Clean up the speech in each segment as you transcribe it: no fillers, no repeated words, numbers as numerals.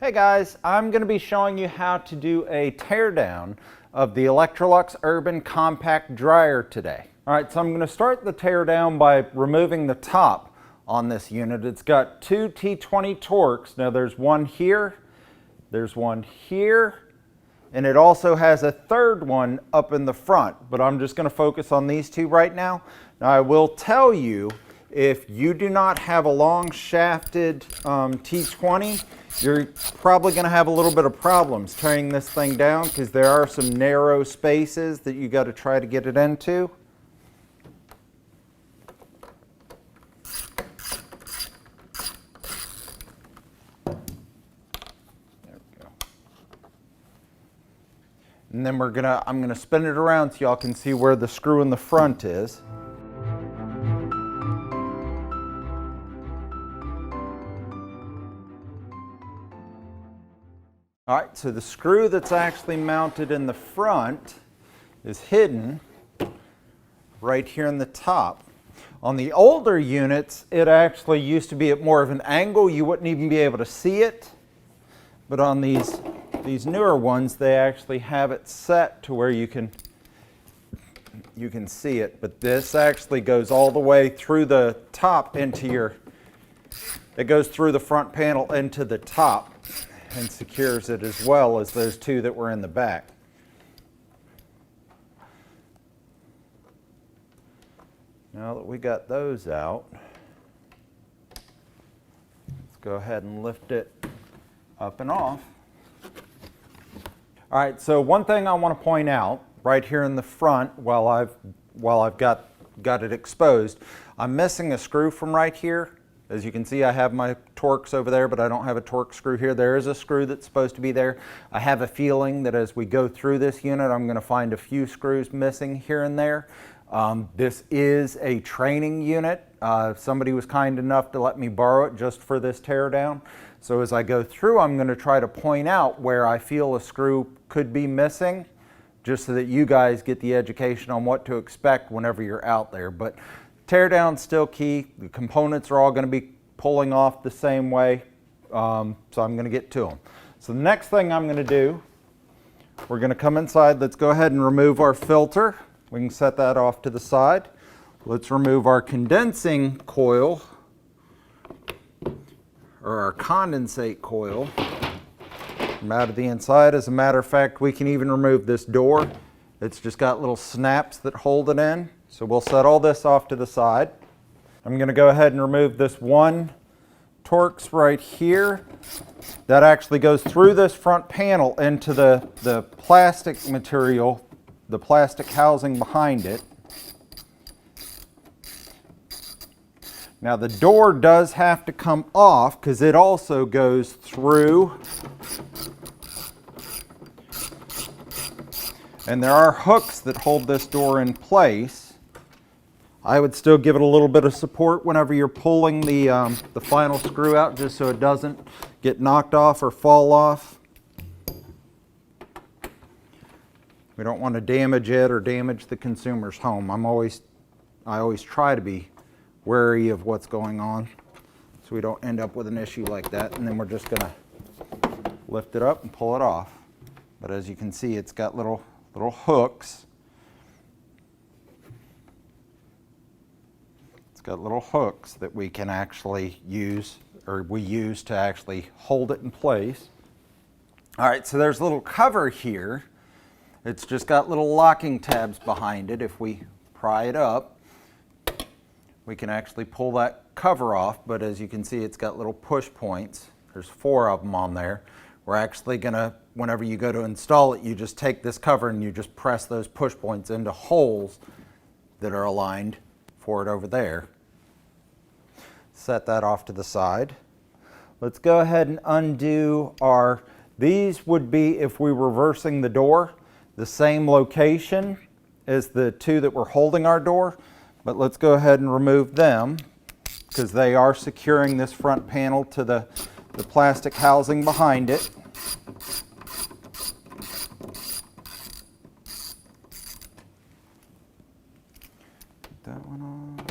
Hey guys, I'm going to be showing you how to do a teardown of the Electrolux Urban Compact Dryer today. Alright, so I'm going to start the teardown by removing the top on this unit. It's got two T20 Torx. Now there's one here, there's one here, and it also has a third one up in the front, but I'm just going to focus on these two right now. Now I will tell you, if you do not have a long shafted T20, you're probably going to have a little bit of problems tearing this thing down because there are some narrow spaces that you got to try to get it into. There we go. And then I'm going to spin it around so y'all can see where the screw in the front is. Alright, so the screw that's actually mounted in the front is hidden right here in the top. On the older units, it actually used to be at more of an angle. You wouldn't even be able to see it. But on these newer ones, they actually have it set to where you can see it. But this actually goes all the way through the top into it goes through the front panel into the top and secures it as well as those two that were in the back. Now that we got those out, let's go ahead and lift it up and off. All right, so one thing I want to point out right here in the front while I've got it exposed, I'm missing a screw from right here. As you can see, I have my Torx over there, but I don't have a Torx screw here. There is a screw that's supposed to be there. I have a feeling that as we go through this unit, I'm going to find a few screws missing here and there. This is a training unit. Somebody was kind enough to let me borrow it just for this teardown. So as I go through, I'm going to try to point out where I feel a screw could be missing, just so that you guys get the education on what to expect whenever you're out there. But teardown's still key. The components are all going to be pulling off the same way, so I'm going to get to them. So the next thing I'm going to do, we're going to come inside. Let's go ahead and remove our filter. We can set that off to the side. Let's remove our condensing coil, or our condensate coil, from out of the inside. As a matter of fact, we can even remove this door. It's just got little snaps that hold it in. So we'll set all this off to the side. I'm going to go ahead and remove this one Torx right here. That actually goes through this front panel into the plastic material, the plastic housing behind it. Now the door does have to come off because it also goes through. And there are hooks that hold this door in place. I would still give it a little bit of support whenever you're pulling the final screw out, just so it doesn't get knocked off or fall off. We don't want to damage it or damage the consumer's home. I always try to be wary of what's going on so we don't end up with an issue like that. And then we're just going to lift it up and pull it off. But as you can see, it's got little hooks. It's got little hooks that we can actually use, or we use to actually hold it in place. All right, so there's a little cover here. It's just got little locking tabs behind it. If we pry it up, we can actually pull that cover off, but as you can see, it's got little push points. There's 4 of them on there. We're actually gonna, whenever you go to install it, you just take this cover and you just press those push points into holes that are aligned for it over there. Set that off to the side. Let's go ahead and undo these would be, if we were reversing the door, the same location as the two that were holding our door, but let's go ahead and remove them because they are securing this front panel to the plastic housing behind it. Put that one on.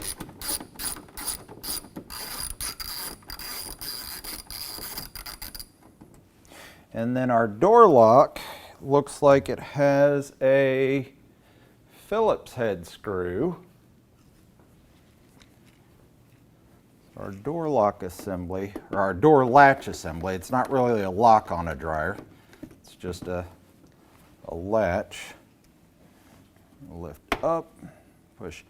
And then our door lock looks like it has a Phillips head screw. Our door lock assembly, or our door latch assembly, it's not really a lock on a dryer. It's just a latch. Lift up, push.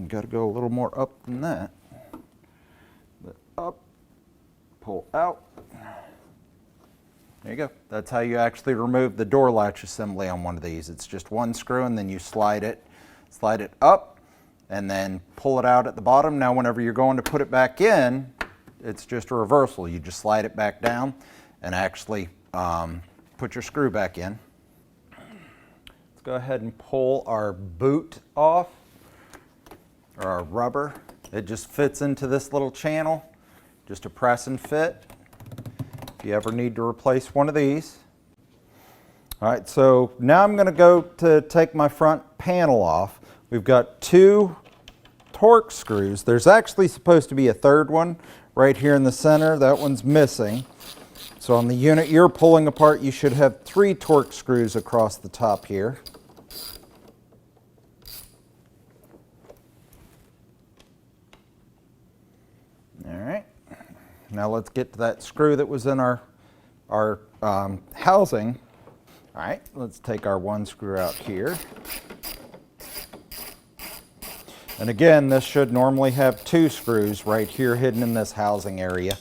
Got to go a little more up than that. Lift up, pull out. There you go. That's how you actually remove the door latch assembly on one of these. It's just one screw and then you slide it up and then pull it out at the bottom. Now whenever you're going to put it back in, it's just a reversal. You just slide it back down and actually put your screw back in. Let's go ahead and pull our boot off, or our rubber. It just fits into this little channel, just a press and fit. If you ever need to replace one of these. All right, so now I'm going to go to take my front panel off. We've got 2 Torx screws. There's actually supposed to be a third one right here in the center. That one's missing. So on the unit you're pulling apart, you should have 3 Torx screws across the top here. All right. Now let's get to that screw that was in our housing. All right, let's take our 1 screw out here. And again, this should normally have 2 screws right here hidden in this housing area.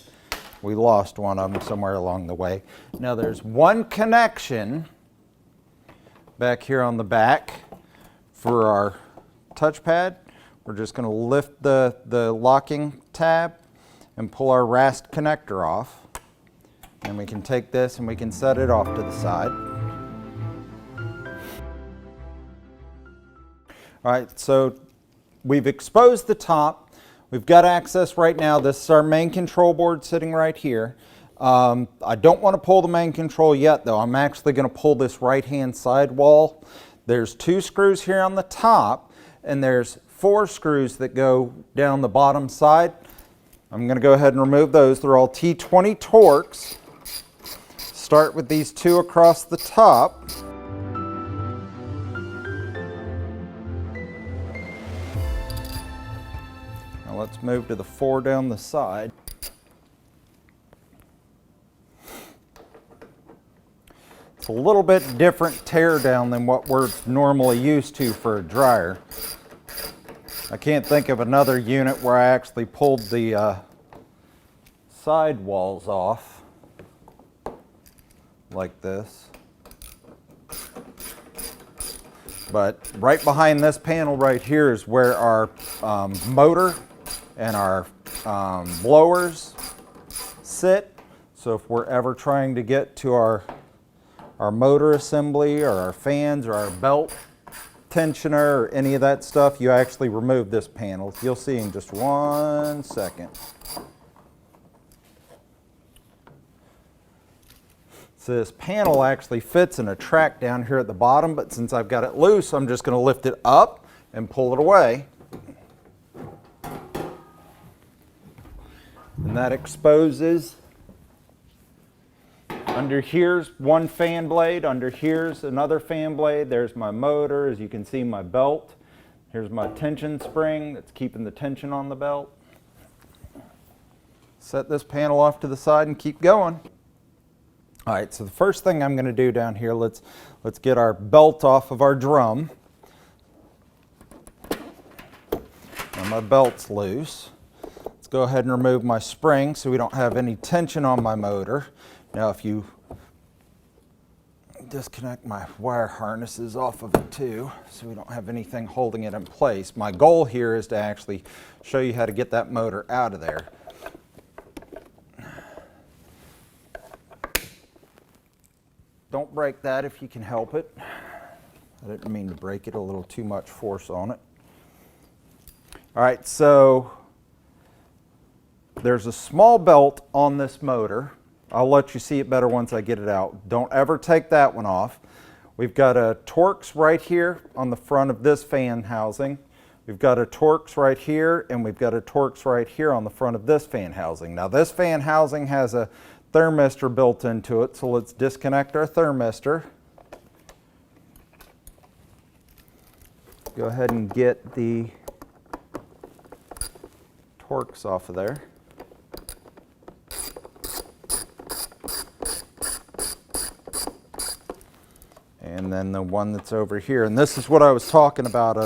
We lost one of them somewhere along the way. Now there's 1 connection back here on the back for our touchpad. We're just going to lift the locking tab and pull our RAST connector off. And we can take this and we can set it off to the side. All right, so we've exposed the top. We've got access right now. This is our main control board sitting right here. I don't want to pull the main control yet though. I'm actually going to pull this right-hand side wall. There's 2 screws here on the top and there's 4 screws that go down the bottom side. I'm going to go ahead and remove those. They're all T20 Torx. Start with these 2 across the top. Now let's move to the 4 down the side. It's a little bit different tear down than what we're normally used to for a dryer. I can't think of another unit where I actually pulled the side walls off like this. But right behind this panel right here is where our motor and our blowers sit. So if we're ever trying to get to our motor assembly or our fans or our belt tensioner or any of that stuff, you actually remove this panel. You'll see in just 1 second. So this panel actually fits in a track down here at the bottom, but since I've got it loose, I'm just going to lift it up and pull it away. And that exposes. Under here's 1 fan blade, under here's another fan blade. There's my motor, as you can see, my belt. Here's my tension spring that's keeping the tension on the belt. Set this panel off to the side and keep going. All right, so the first thing I'm going to do down here, let's get our belt off of our drum. Now my belt's loose. Let's go ahead and remove my spring so we don't have any tension on my motor. Now if you disconnect my wire harnesses off of it too, so we don't have anything holding it in place. My goal here is to actually show you how to get that motor out of there. Don't break that if you can help it. I didn't mean to break it, a little too much force on it. All right, so there's a small belt on this motor. I'll let you see it better once I get it out. Don't ever take that one off. We've got a Torx right here on the front of this fan housing. we've got a Torx right here, and we've got a Torx right here on the front of this fan housing. Now this fan housing has a thermistor built into it, so let's disconnect our thermistor. Go ahead and get the Torx off of there. And then the one that's over here. And this is what I was talking about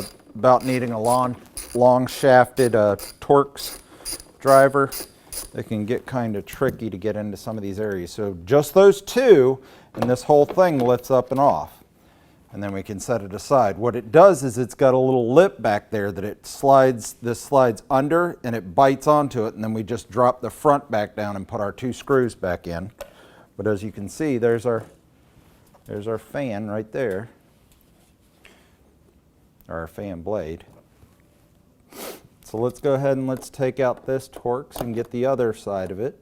needing a long shafted Torx driver. It can get kind of tricky to get into some of these areas. So just those two, and this whole thing lifts up and off. And then we can set it aside. What it does is it's got a little lip back there that it slides, this slides under and it bites onto it, and then we just drop the front back down and put our two screws back in. But as you can see, there's our fan right there, or our fan blade. So let's go ahead and let's take out this Torx and get the other side of it.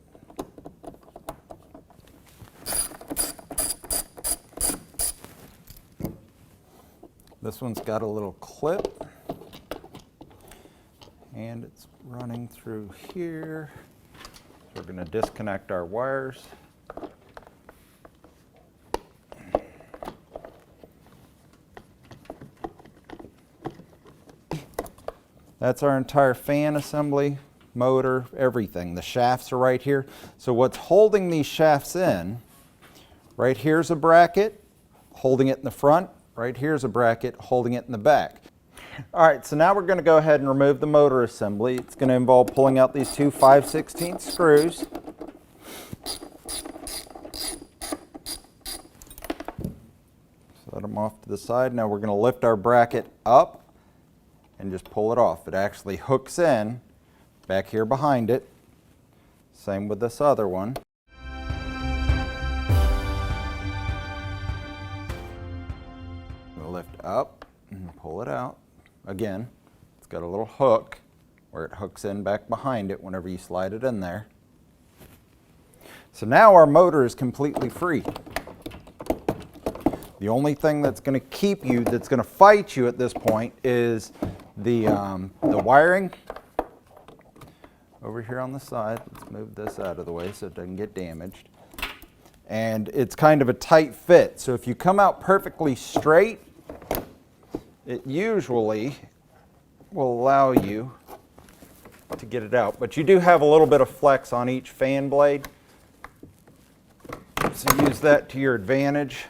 This one's got a little clip, and it's running through here. So we're going to disconnect our wires. That's our entire fan assembly, motor, everything. The shafts are right here. So what's holding these shafts in, right here's a bracket holding it in the front. Right here's a bracket holding it in the back. All right, so now we're going to go ahead and remove the motor assembly. It's going to involve pulling out these two 5/16 screws. Set them off to the side. Now we're going to lift our bracket up and just pull it off. It actually hooks in back here behind it. Same with this other one. Lift up and pull it out. Again, it's got a little hook where it hooks in back behind it whenever you slide it in there. So now our motor is completely free. The only thing that's going to keep you, that's going to fight you at this point, is the wiring over here on the side. Let's move this out of the way so it doesn't get damaged. And it's kind of a tight fit. So if you come out perfectly straight, it usually will allow you to get it out. But you do have a little bit of flex on each fan blade. So use that to your advantage.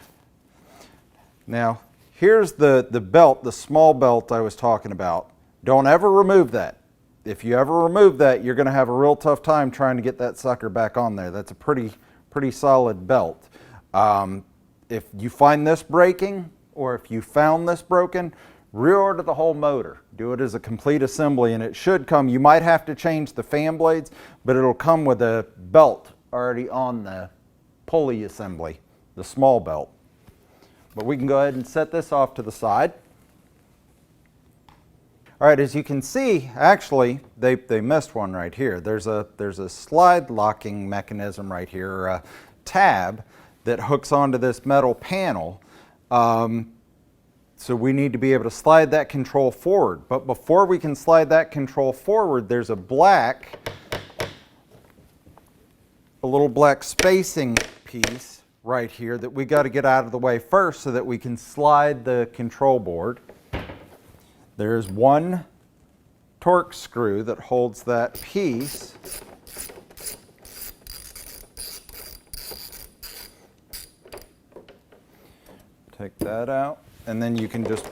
Now, here's the belt, the small belt I was talking about. Don't ever remove that. If you ever remove that, you're going to have a real tough time trying to get that sucker back on there. That's a pretty solid belt. If you find this breaking, or if you found this broken, reorder the whole motor. Do it as a complete assembly, and it should come. You might have to change the fan blades, but it'll come with a belt already on the pulley assembly, the small belt. But we can go ahead and set this off to the side. All right, as you can see, actually, they missed one right here. There's a slide locking mechanism right here, or a tab that hooks onto this metal panel. So we need to be able to slide that control forward. But before we can slide that control forward, there's a little black spacing piece right here that we got to get out of the way first so that we can slide the control board. There's one Torx screw that holds that piece. Take that out, and then you can just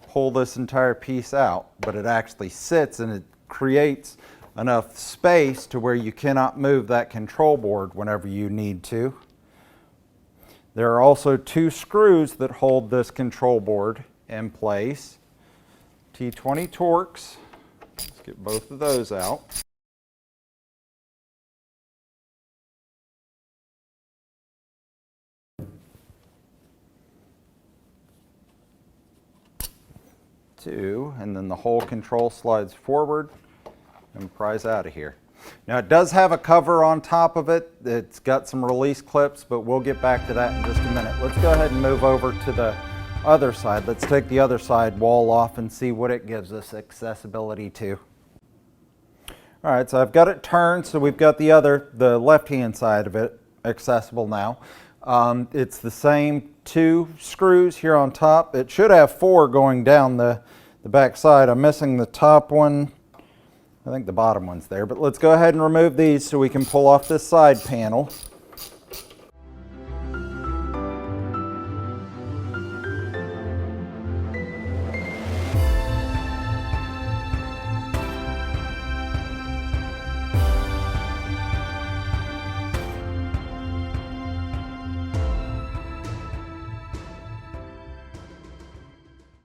pull this entire piece out, but it actually sits and it creates enough space to where you cannot move that control board whenever you need to. There are also two screws that hold this control board in place. T20 Torx. Let's get both of those out. Two, and then the whole control slides forward and pries out of here. Now it does have a cover on top of it. It's got some release clips, but we'll get back to that in just a minute. Let's go ahead and move over to the other side. Let's take the other side wall off and see what it gives us accessibility to. All right, so I've got it turned, so we've got the left-hand side of it accessible now. It's the same 2 screws here on top. It should have 4 going down the back side. I'm missing the top one. I think the bottom one's there, but let's go ahead and remove these so we can pull off this side panel.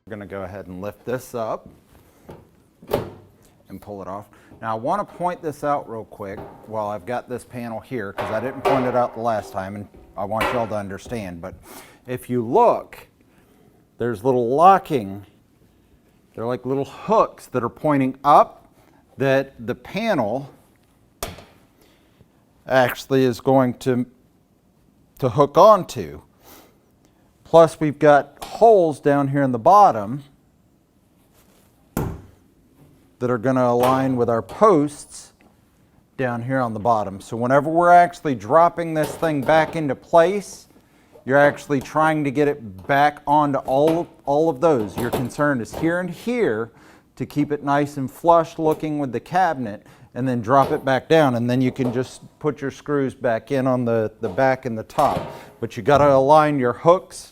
We're going to go ahead and lift this up and pull it off. Now I want to point this out real quick while I've got this panel here, because I didn't point it out the last time and I want y'all to understand. But if you look, there's little locking, they're like little hooks that are pointing up that the panel actually is going to hook onto. Plus we've got holes down here in the bottom that are going to align with our posts down here on the bottom. So whenever we're actually dropping this thing back into place, you're actually trying to get it back onto all of those. Your concern is here and here to keep it nice and flush looking with the cabinet, and then drop it back down, and then you can just put your screws back in on the back and the top. But you got to align your hooks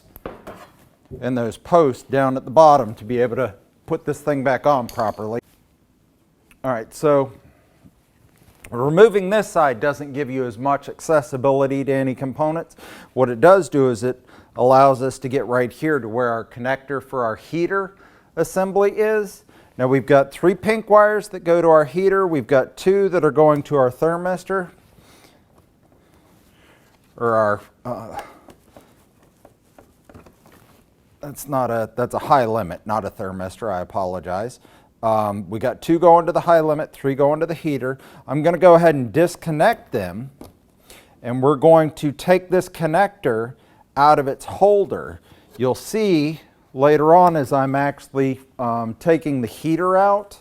and those posts down at the bottom to be able to put this thing back on properly. All right, so removing this side doesn't give you as much accessibility to any components. What it does do is it allows us to get right here to where our connector for our heater assembly is. Now we've got 3 pink wires that go to our heater. We've got 2 that are going to our thermistor, or our that's a high limit, not a thermistor, I apologize. We got 2 going to the high limit, 3 going to the heater. I'm going to go ahead and disconnect them, and we're going to take this connector out of its holder. You'll see later on as I'm actually taking the heater out,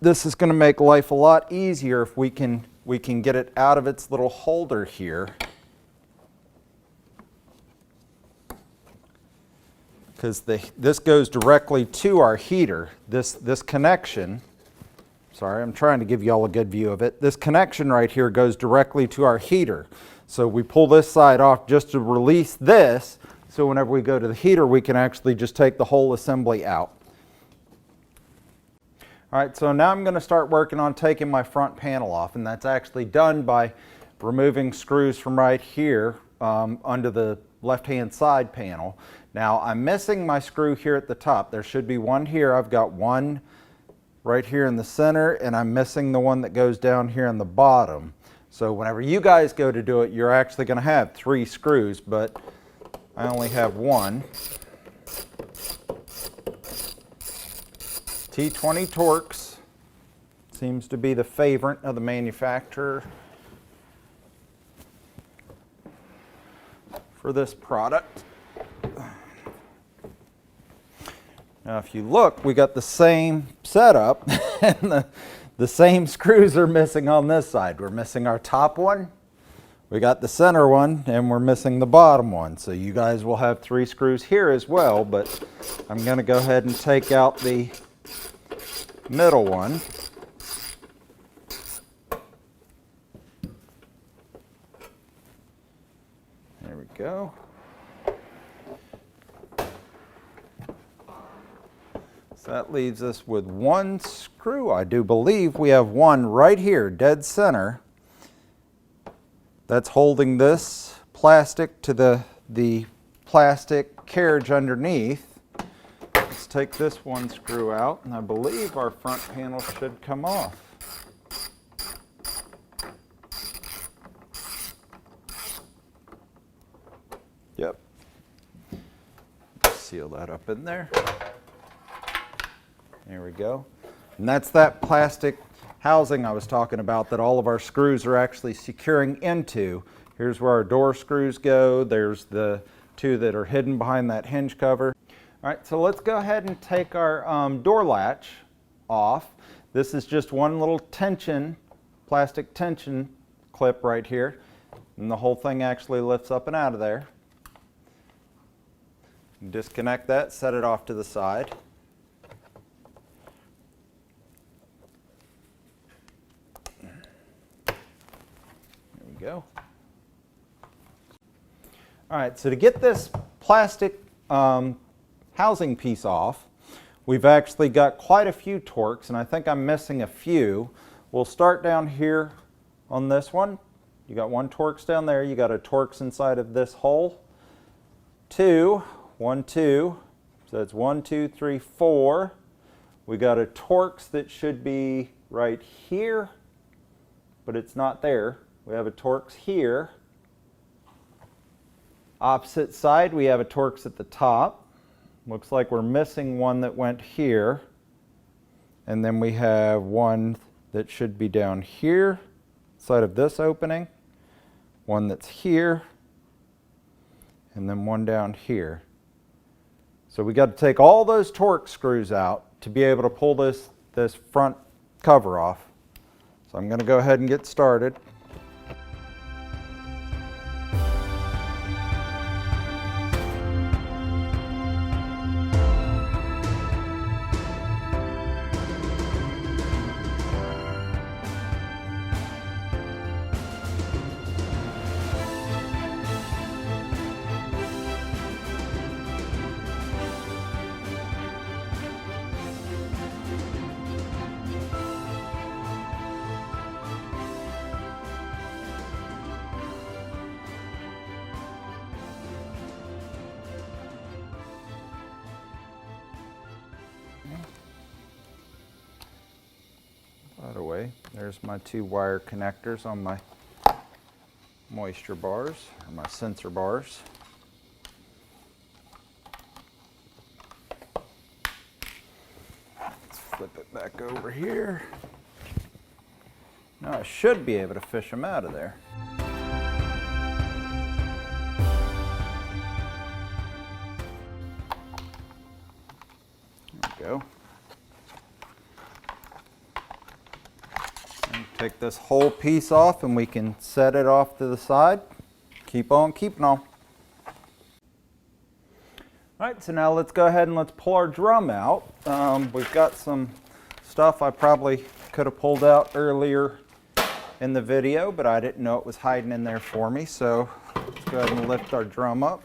this is going to make life a lot easier if we can get it out of its little holder here. Because this goes directly to our heater. This connection, sorry, I'm trying to give you all a good view of it. This connection right here goes directly to our heater. So we pull this side off just to release this, so whenever we go to the heater, we can actually just take the whole assembly out. All right, so now I'm going to start working on taking my front panel off, and that's actually done by removing screws from right here under the left-hand side panel. Now I'm missing my screw here at the top. There should be one here. I've got one right here in the center, and I'm missing the one that goes down here in the bottom. So whenever you guys go to do it, you're actually going to have 3 screws, but I only have 1. T20 Torx seems to be the favorite of the manufacturer for this product. Now if you look, we got the same setup and the same screws are missing on this side. We're missing our top one, we got the center one, and we're missing the bottom one. So you guys will have 3 screws here as well, but I'm going to go ahead and take out the middle one. There we go. So that leaves us with 1 screw. I do believe we have one right here, dead center, that's holding this plastic to the plastic carriage underneath. Let's take this 1 screw out, and I believe our front panel should come off. Yep. Seal that up in there. There we go. And that's that plastic housing I was talking about that all of our screws are actually securing into. Here's where our door screws go. There's the two that are hidden behind that hinge cover. All right, so let's go ahead and take our door latch off. This is just one little tension, plastic tension clip right here, and the whole thing actually lifts up and out of there. Disconnect that, set it off to the side. There we go. All right, so to get this plastic housing piece off, we've actually got quite a few Torx, and I think I'm missing a few. We'll start down here on this one. You got one Torx down there. You got a Torx inside of this hole. Two. So that's 1, 2, 3, 4. We got a Torx that should be right here, but it's not there. We have a Torx here. Opposite side, we have a Torx at the top. Looks like we're missing one that went here. And then we have one that should be down here, side of this opening. One that's here, and then one down here. So we got to take all those Torx screws out to be able to pull this front cover off. So I'm going to go ahead and get started. By the way, there's my two wire connectors on my moisture bars, or my sensor bars. Let's flip it back over here. Now I should be able to fish them out of there. There we go. Take this whole piece off and we can set it off to the side. Keep on keeping on. All right, so now let's go ahead and let's pull our drum out. We've got some stuff I probably could have pulled out earlier in the video, but I didn't know it was hiding in there for me. So let's go ahead and lift our drum up.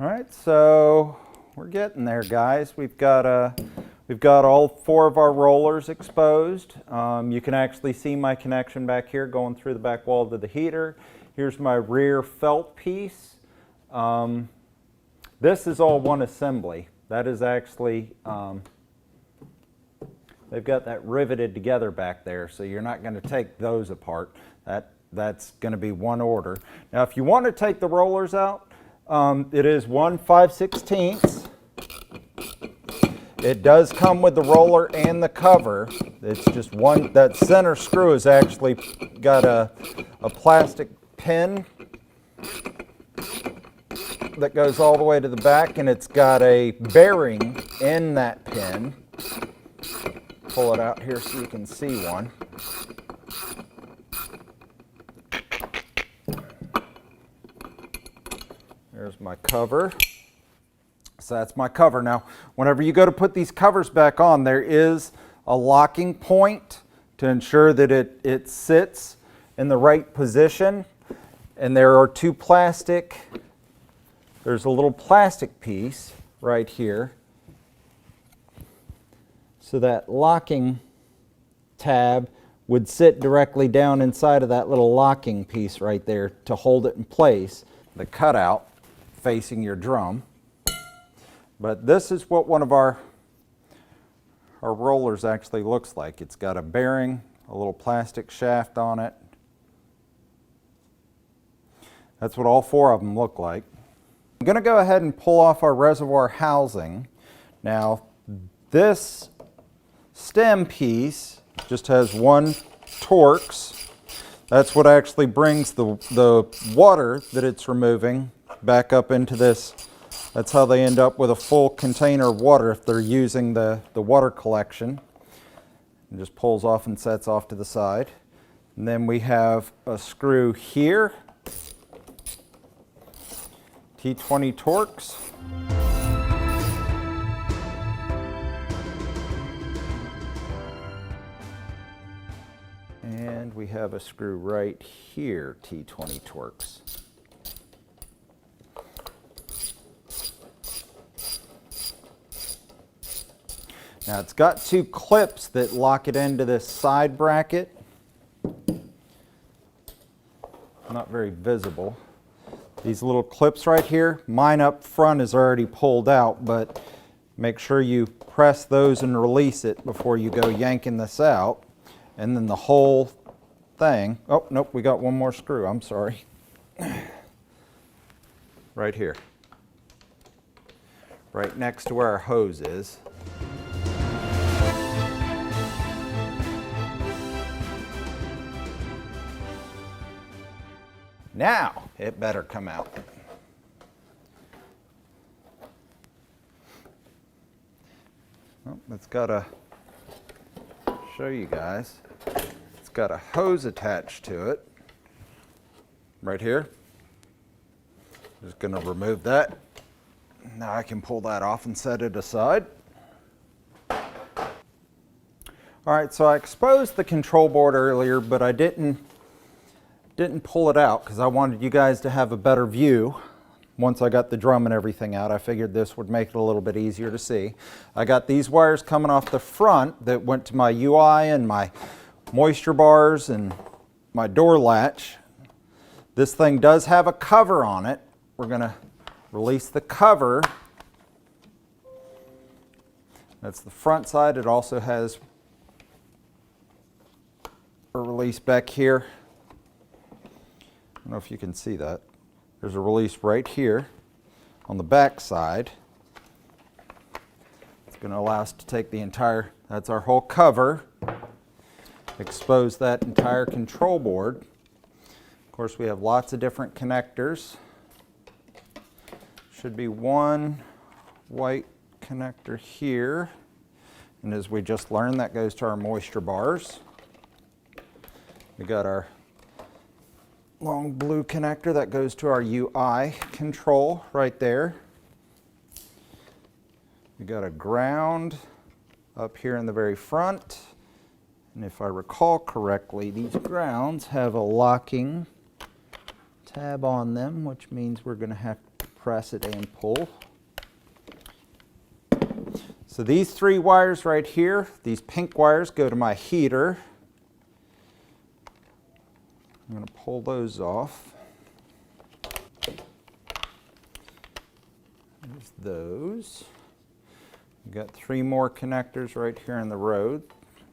All right, so we're getting there, guys. We've got all 4 of our rollers exposed. You can actually see my connection back here going through the back wall to the heater. Here's my rear felt piece. This is all one assembly. That is actually, they've got that riveted together back there, so you're not going to take those apart. That's going to be one order. Now, if you want to take the rollers out, it is 1 5/16. It does come with the roller and the cover. It's just one, that center screw has actually got a plastic pin that goes all the way to the back, and it's got a bearing in that pin. Pull it out here so you can see one. There's my cover. So that's my cover. Now, whenever you go to put these covers back on, there is a locking point to ensure that it sits in the right position. And there are 2 plastic, there's a little plastic piece right here. So that locking tab would sit directly down inside of that little locking piece right there to hold it in place. The cutout facing your drum. But this is what one of our rollers actually looks like. It's got a bearing, a little plastic shaft on it. That's what all 4 of them look like. I'm going to go ahead and pull off our reservoir housing. Now, This stem piece just has one Torx. That's what actually brings the water that it's removing back up into this. That's how they end up with a full container of water if they're using the water collection. It just pulls off and sets off to the side. And then we have a screw here, T20 Torx. And we have a screw right here, T20 Torx. Now it's got two clips that lock it into this side bracket. Not very visible. These little clips right here, mine up front is already pulled out, but make sure you press those and release it before you go yanking this out. And then the whole thing, oh nope, we got one more screw, I'm sorry. Right here. Right next to where our hose is. Now it better come out. Oh, it's got a, show you guys, it's got a hose attached to it right here. Just going to remove that. Now I can pull that off and set it aside. All right, so I exposed the control board earlier, but I didn't pull it out because I wanted you guys to have a better view. Once I got the drum and everything out, I figured this would make it a little bit easier to see. I got these wires coming off the front that went to my UI and my moisture bars and my door latch. This thing does have a cover on it. We're going to release the cover. That's the front side. It also has a release back here. I don't know if you can see that. There's a release right here on the back side. It's going to allow us to take the entire, that's our whole cover, expose that entire control board. Of course, we have lots of different connectors. Should be one white connector here. And as we just learned, that goes to our moisture bars. We got our long blue connector that goes to our UI control right there. We got a ground up here in the very front. And if I recall correctly, these grounds have a locking tab on them, which means we're going to have to press it and pull. So these three wires right here, these pink wires go to my heater. I'm going to pull those off. There's those. We've got three more connectors right here in the road.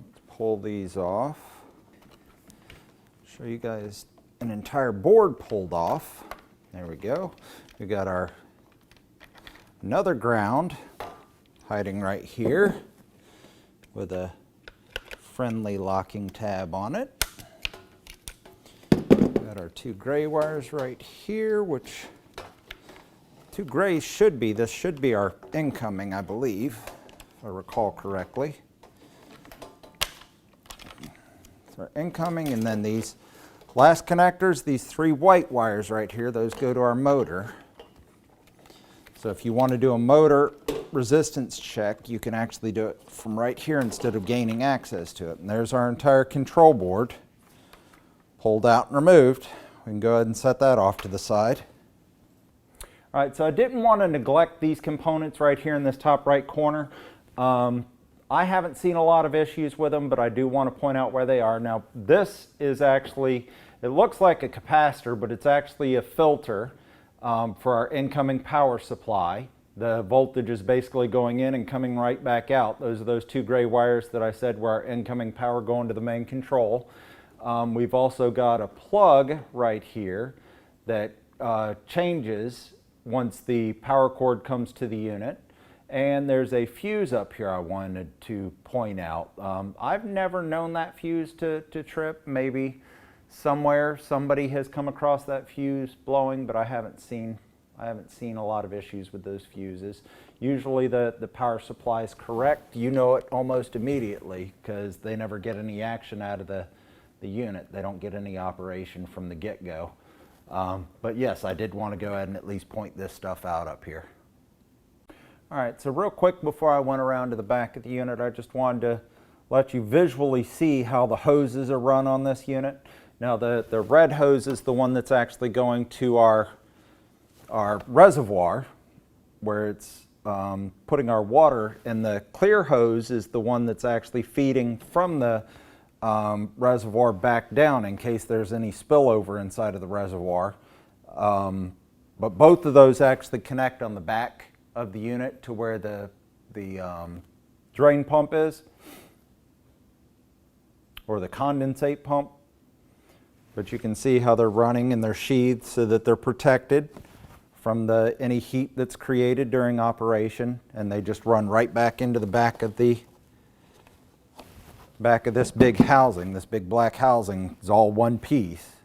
Let's pull these off. Show you guys an entire board pulled off. There we go. We got our another ground hiding right here with a friendly locking tab on it. Got our two gray wires right here, which two grays should be, this should be our incoming, I believe, if I recall correctly. It's our incoming, and then these last connectors, these three white wires right here, those go to our motor. So if you want to do a motor resistance check, you can actually do it from right here instead of gaining access to it. And there's our entire control board. Pulled out and removed. We can go ahead and set that off to the side. All right, so I didn't want to neglect these components right here in this top right corner. I haven't seen a lot of issues with them, but I do want to point out where they are. Now, this is actually, it looks like a capacitor, but it's actually a filter for our incoming power supply. The voltage is basically going in and coming right back out. Those are those two gray wires that I said were our incoming power going to the main control. We've also got a plug right here that changes once the power cord comes to the unit. And there's a fuse up here I wanted to point out. I've never known that fuse to trip. Maybe somewhere somebody has come across that fuse blowing, but I haven't seen a lot of issues with those fuses. Usually the power supply is correct. You know it almost immediately because they never get any action out of the unit. They don't get any operation from the get-go. But yes, I did want to go ahead and at least point this stuff out up here. All right, so real quick before I went around to the back of the unit, I just wanted to let you visually see how the hoses are run on this unit. Now the red hose is the one that's actually going to our reservoir where it's putting our water, and the clear hose is the one that's actually feeding from the reservoir back down in case there's any spillover inside of the reservoir. But both of those actually connect on the back of the unit to where the drain pump is, or the condensate pump. But you can see how they're running and they're sheathed so that they're protected from any heat that's created during operation, and they just run right back into the back of this big housing. This big black housing is all one piece.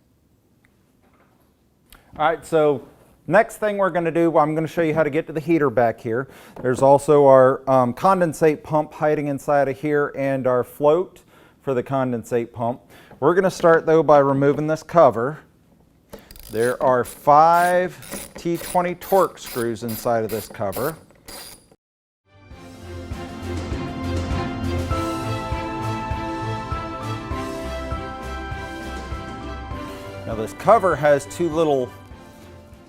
All right, so next thing we're going to do, I'm going to show you how to get to the heater back here. There's also our condensate pump hiding inside of here and our float for the condensate pump. We're going to start though by removing this cover. There are 5 T20 Torx screws inside of this cover. Now this cover has 2 little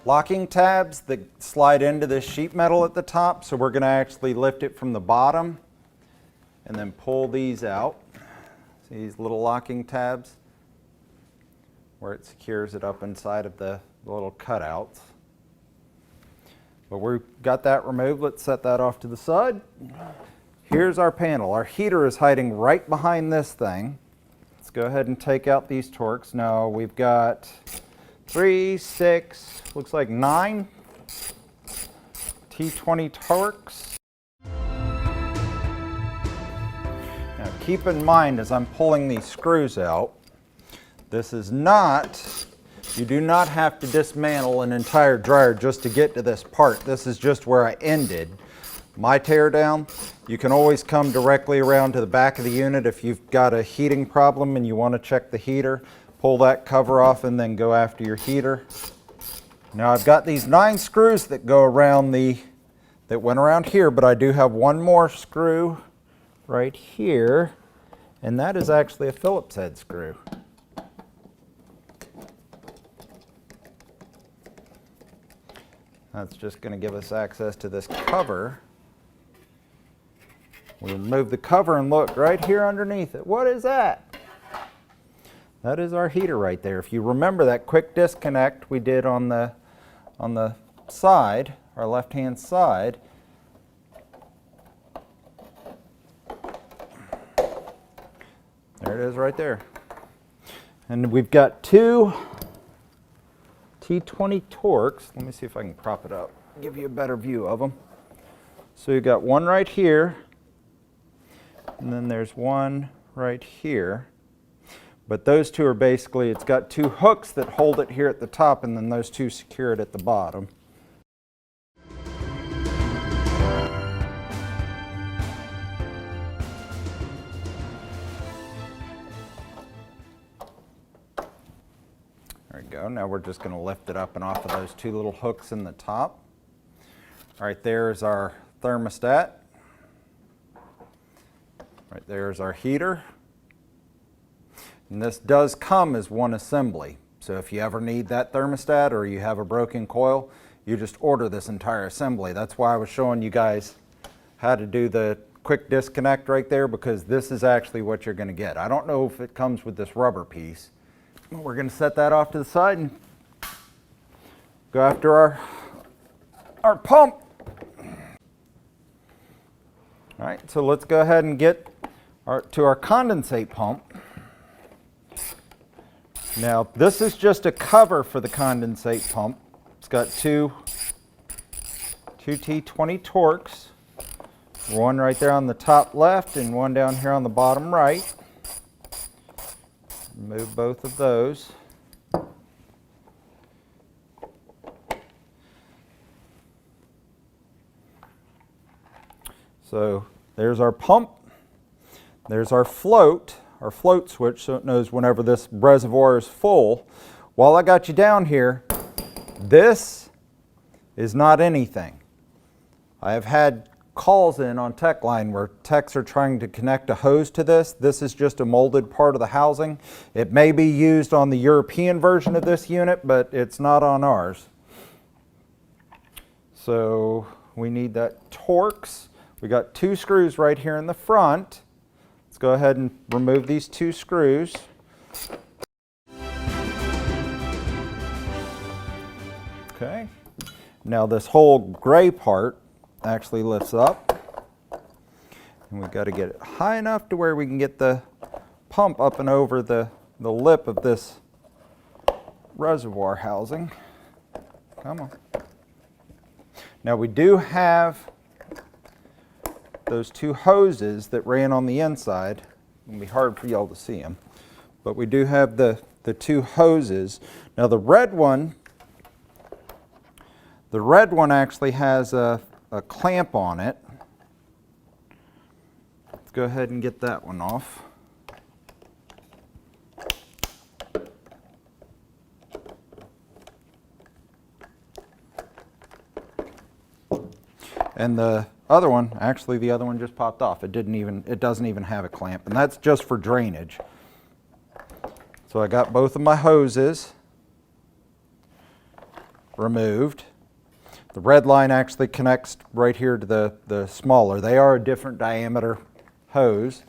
locking tabs that slide into this sheet metal at the top, so we're going to actually lift it from the bottom and then pull these out. See these little locking tabs where it secures it up inside of the little cutouts. But we've got that removed. Let's set that off to the side. Here's our panel. Our heater is hiding right behind this thing. Let's go ahead and take out these Torx. Now we've got 3, 6, looks like 9 T20 Torx. Now keep in mind as I'm pulling these screws out, this is not, you do not have to dismantle an entire dryer just to get to this part. This is just where I ended my teardown. You can always come directly around to the back of the unit if you've got a heating problem and you want to check the heater. Pull that cover off and then go after your heater. Now I've got these 9 screws that go around that went around here, but I do have one more screw right here, and that is actually a Phillips head screw. That's just going to give us access to this cover. We remove the cover and look right here underneath it. What is that? That is our heater right there. If you remember that quick disconnect we did on the side, our left-hand side, there it is right there. And we've got 2 T20 Torx. Let me see if I can prop it up, give you a better view of them. So you've got one right here, and then there's one right here. But those 2 are basically, it's got 2 hooks that hold it here at the top, and then those 2 secure it at the bottom. There we go. Now we're just going to lift it up and off of those 2 little hooks in the top. All right, there's our thermostat. Right there's our heater. And this does come as one assembly. So if you ever need that thermostat or you have a broken coil, you just order this entire assembly. That's why I was showing you guys how to do the quick disconnect right there, because this is actually what you're going to get. I don't know if it comes with this rubber piece. We're going to set that off to the side and go after our pump. All right, so let's go ahead and get to our condensate pump. Now, this is just a cover for the condensate pump. It's got 2 T20 Torx. One right there on the top left and one down here on the bottom right. Remove both of those. So there's our pump, there's our float switch, so it knows whenever this reservoir is full. While I got you down here, this is not anything. I have had calls in on tech line where techs are trying to connect a hose to this. This is just a molded part of the housing. It may be used on the European version of this unit, but it's not on ours. So we need that Torx. We got 2 screws right here in the front. Let's go ahead and remove these 2 screws. Okay. Now this whole gray part actually lifts up. And we've got to get it high enough to where we can get the pump up and over the lip of this reservoir housing. Come on. Now we do have those 2 hoses that ran on the inside. It'll be hard for y'all to see them, but we do have the 2 hoses. Now the red one actually has a clamp on it. Let's go ahead and get that one off. And the other one, actually the other one just popped off. It doesn't even have a clamp, and that's just for drainage. So I got both of my hoses removed. The red line actually connects right here to the smaller. They are a different diameter hose.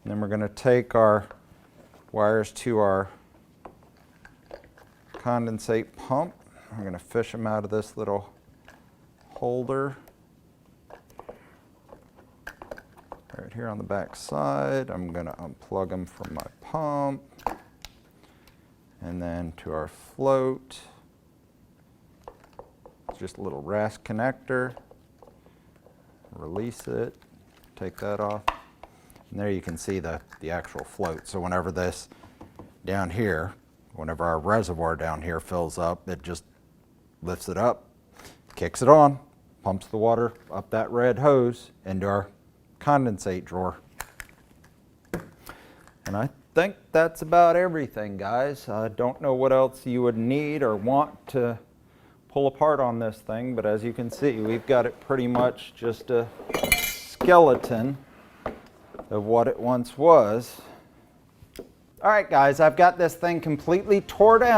And then we're going to take our wires to our condensate pump. We're going to fish them out of this little holder right here on the back side. I'm going to unplug them from my pump. And then to our float. Just a little rasp connector. Release it, take that off. And there you can see the actual float. So whenever this down here, whenever our reservoir down here fills up, it just lifts it up, kicks it on, pumps the water up that red hose into our condensate drawer. And I think that's about everything, guys. I don't know what else you would need or want to pull apart on this thing, but as you can see, we've got it pretty much just a skeleton of what it once was. All right, guys, I've got this thing completely tore down.